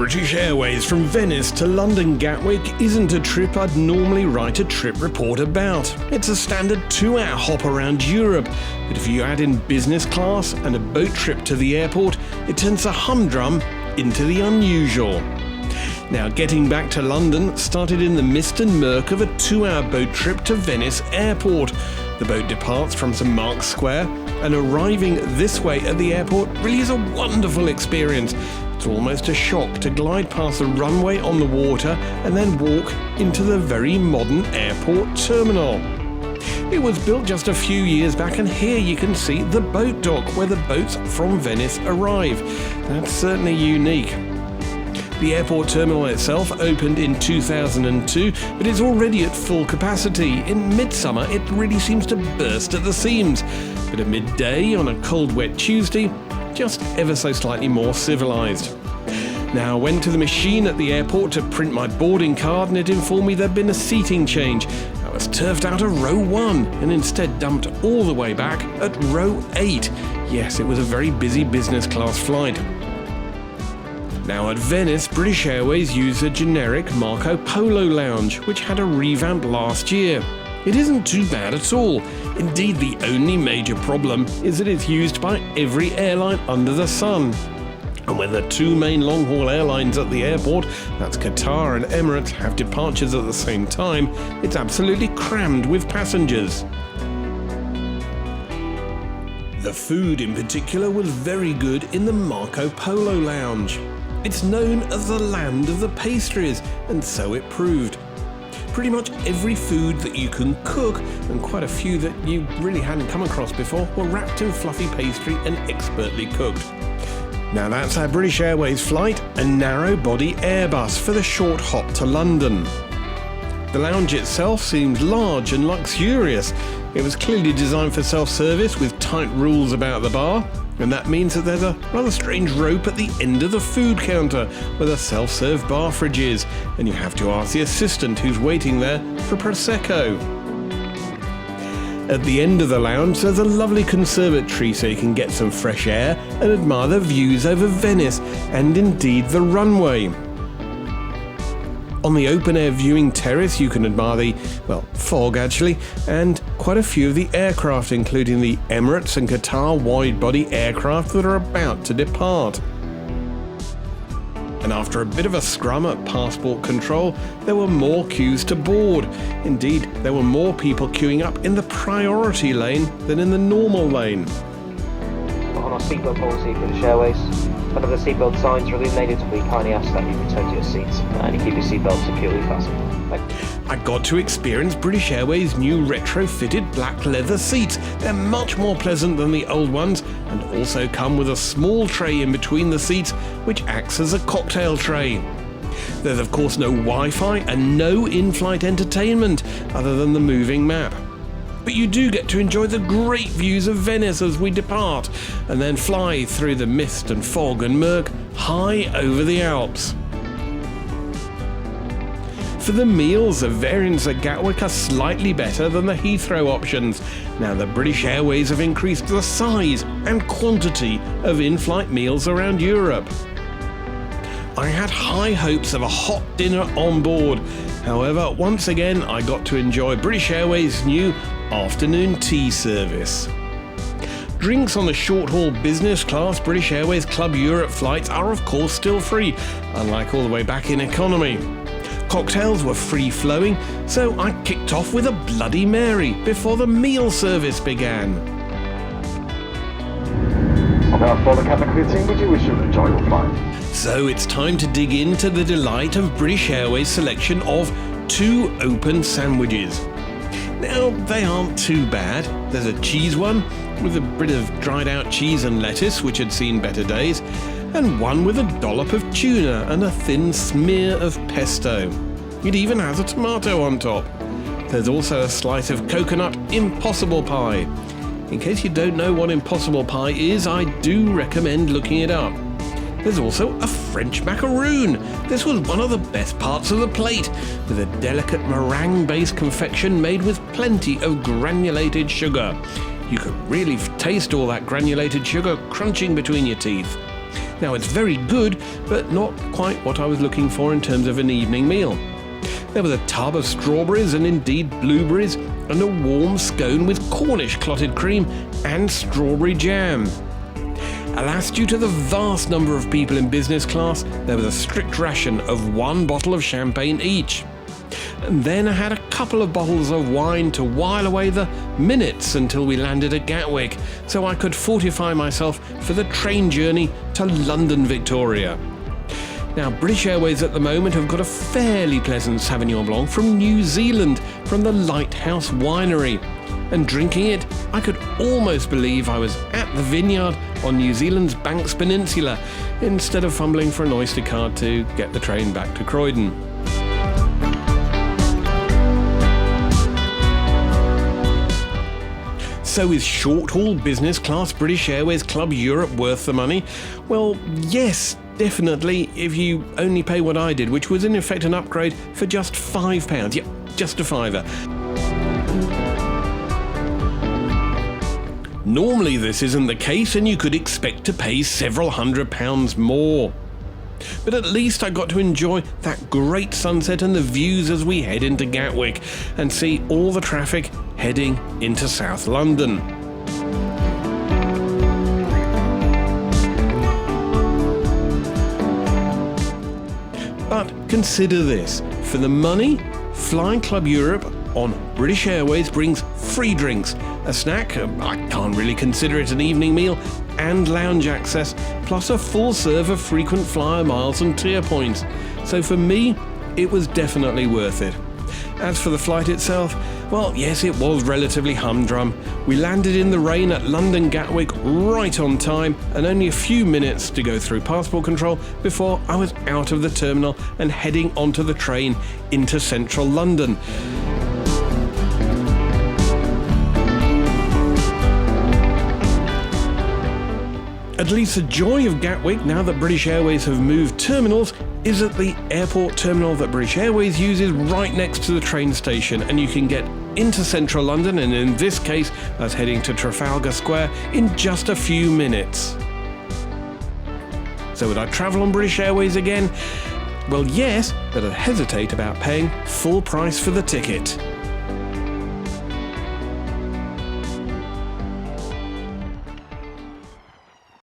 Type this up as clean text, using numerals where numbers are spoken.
British Airways from Venice to London Gatwick isn't a trip I'd normally write a trip report about. It's a standard 2-hour hop around Europe, but if you add in business class and a boat trip to the airport, it turns the humdrum into the unusual. Now, getting back to London started in the mist and murk of a 2-hour boat trip to Venice Airport. The boat departs from St Mark's Square, and arriving this way at the airport really is a wonderful experience. It's almost a shock to glide past the runway on the water and then walk into the very modern airport terminal. It was built just a few years back, and here you can see the boat dock where the boats from Venice arrive. That's certainly unique. The airport terminal itself opened in 2002, but it's already at full capacity. In midsummer, it really seems to burst at the seams. But at midday on a cold, wet Tuesday, just ever so slightly more civilised. Now, I went to the machine at the airport to print my boarding card, and it informed me there'd been a seating change. I was turfed out of row 1 and instead dumped all the way back at row 8. Yes, it was a very busy business class flight. Now at Venice, British Airways used a generic Marco Polo lounge, which had a revamp last year. It isn't too bad at all. Indeed, the only major problem is that it's used by every airline under the sun. And when the 2 main long-haul airlines at the airport, that's Qatar and Emirates, have departures at the same time, it's absolutely crammed with passengers. The food in particular was very good in the Marco Polo lounge. It's known as the land of the pastries, and so it proved. Pretty much every food that you can cook, and quite a few that you really hadn't come across before, were wrapped in fluffy pastry and expertly cooked. Now that's our British Airways flight, a narrow-body Airbus for the short hop to London. The lounge itself seemed large and luxurious. It was clearly designed for self-service with tight rules about the bar, and that means that there's a rather strange rope at the end of the food counter where the self-serve bar fridge is, and you have to ask the assistant who's waiting there for Prosecco. At the end of the lounge there's a lovely conservatory so you can get some fresh air and admire the views over Venice and indeed the runway. On the open-air viewing terrace you can admire the, fog actually, and quite a few of the aircraft, including the Emirates and Qatar wide-body aircraft that are about to depart. And after a bit of a scrum at passport control, there were more queues to board. Indeed, there were more people queuing up in the priority lane than in the normal lane. On our seatbelt policy for British Airways, whenever the seatbelt signs are illuminated, we kindly ask that you return to your seats and you keep your seatbelt securely fastened. I got to experience British Airways' new retrofitted black leather seats. They're much more pleasant than the old ones and also come with a small tray in between the seats which acts as a cocktail tray. There's of course no Wi-Fi and no in-flight entertainment other than the moving map. But you do get to enjoy the great views of Venice as we depart and then fly through the mist and fog and murk high over the Alps. For the meals, the variants at Gatwick are slightly better than the Heathrow options. Now the British Airways have increased the size and quantity of in-flight meals around Europe. I had high hopes of a hot dinner on board. However, once again I got to enjoy British Airways' new afternoon tea service. Drinks on the short-haul business class British Airways Club Europe flights are of course still free, unlike all the way back in economy. Cocktails were free-flowing, so I kicked off with a Bloody Mary before the meal service began. On behalf of the cabin crew team, we do wish you an enjoyable flight. So it's time to dig into the delight of British Airways' selection of 2 open sandwiches. Now, they aren't too bad. There's a cheese one with a bit of dried out cheese and lettuce, which had seen better days, and one with a dollop of tuna and a thin smear of pesto. It even has a tomato on top. There's also a slice of coconut impossible pie. In case you don't know what impossible pie is, I do recommend looking it up. There's also a French macaroon. This was one of the best parts of the plate, with a delicate meringue-based confection made with plenty of granulated sugar. You could really taste all that granulated sugar crunching between your teeth. Now it's very good, but not quite what I was looking for in terms of an evening meal. There was a tub of strawberries and indeed blueberries, and a warm scone with Cornish clotted cream and strawberry jam. Alas, due to the vast number of people in business class, there was a strict ration of 1 bottle of champagne each. And then I had a couple of bottles of wine to while away the minutes until we landed at Gatwick, so I could fortify myself for the train journey to London Victoria. Now, British Airways at the moment have got a fairly pleasant Sauvignon Blanc from New Zealand, from the Lighthouse Winery. And drinking it, I could almost believe I was at the vineyard on New Zealand's Banks Peninsula, instead of fumbling for an Oyster card to get the train back to Croydon. So is short-haul business class British Airways Club Europe worth the money? Well, yes, definitely, if you only pay what I did, which was in effect an upgrade for just £5. Yep, just a fiver. Normally this isn't the case, and you could expect to pay several £100s more. But at least I got to enjoy that great sunset and the views as we head into Gatwick and see all the traffic heading into South London. But consider this, for the money, Flying Club Europe on British Airways brings free drinks, a snack, I can't really consider it an evening meal, and lounge access, plus a full serve of frequent flyer miles and tier points. So for me, it was definitely worth it. As for the flight itself, well, yes, it was relatively humdrum. We landed in the rain at London Gatwick right on time, and only a few minutes to go through passport control before I was out of the terminal and heading onto the train into central London. At least the joy of Gatwick, now that British Airways have moved terminals, is that the airport terminal that British Airways uses right next to the train station, and you can get into central London, and in this case, I was heading to Trafalgar Square, in just a few minutes. So would I travel on British Airways again? Well, yes, but I'd hesitate about paying full price for the ticket.